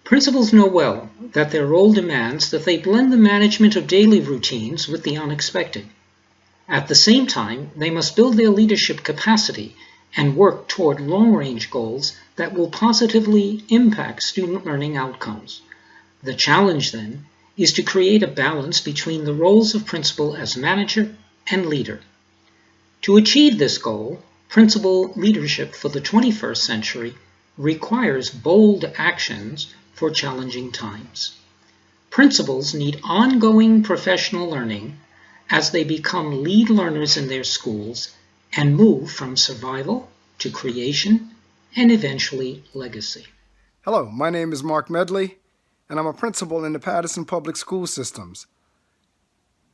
Principals know well that their role demands that they blend the management of daily routines with the unexpected. At the same time, they must build their leadership capacity and work toward long-range goals that will positively impact student learning outcomes. The challenge, then, is to create a balance between the roles of principal as manager and leader. To achieve this goal, principal leadership for the 21st century requires bold actions for challenging times. Principals need ongoing professional learning as they become lead learners in their schools and move from survival to creation and eventually legacy. Hello, my name is Mark Medley, and I'm a principal in the Patterson Public School Systems.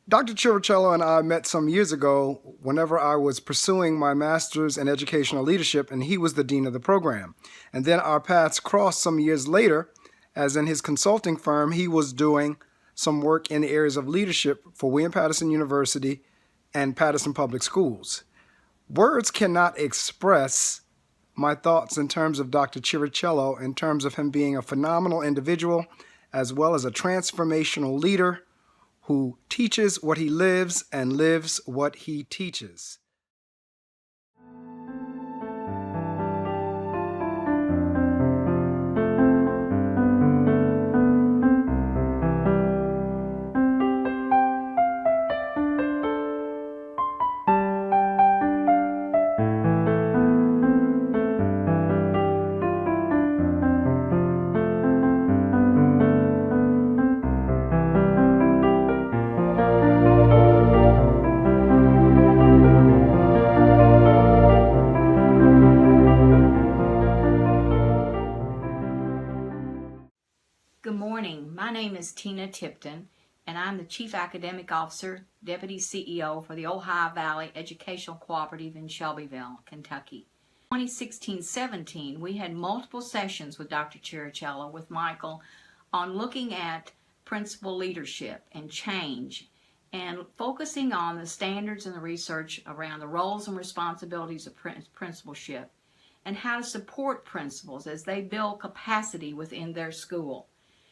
Dr. Chirichello and I met some years ago whenever I was pursuing my master's in educational leadership, and he was the dean of the program. And then our paths crossed some years later, as in his consulting firm, he was doing some work in the areas of leadership for William Patterson University and Patterson Public Schools. Words cannot express my thoughts in terms of Dr. Chirichello, in terms of him being a phenomenal individual, as well as a transformational leader who teaches what he lives and lives what he teaches. Good morning. My name is Tina Tipton, and I'm the Chief Academic Officer, Deputy CEO for the Ohio Valley Educational Cooperative in Shelbyville, Kentucky. In 2016-17, we had multiple sessions with Dr. Chirichello, with Michael, on looking at principal leadership and change, and focusing on the standards and the research around the roles and responsibilities of principalship, and how to support principals as they build capacity within their school.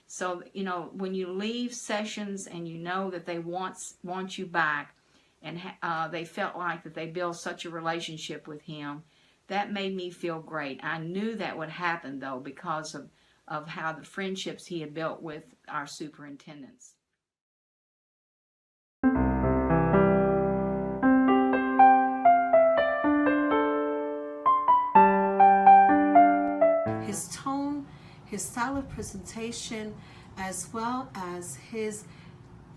So, when you leave sessions and you know that they want you back, and they felt like that they built such a relationship with him, that made me feel great. I knew that would happen, though, because of how the friendships he had built with our superintendents. His tone, his style of presentation, as well as his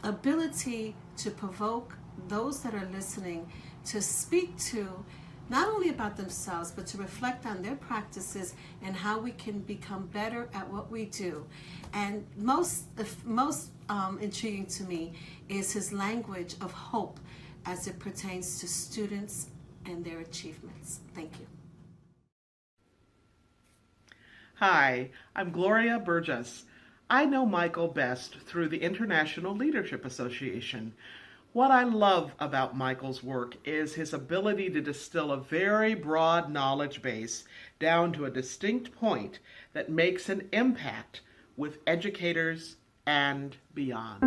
ability to provoke those that are listening to speak to not only about themselves, but to reflect on their practices and how we can become better at what we do. And most intriguing to me is his language of hope as it pertains to students and their achievements. Thank you. Hi, I'm Gloria Burgess. I know Michael best through the International Leadership Association. What I love about Michael's work is his ability to distill a very broad knowledge base down to a distinct point that makes an impact with educators and beyond.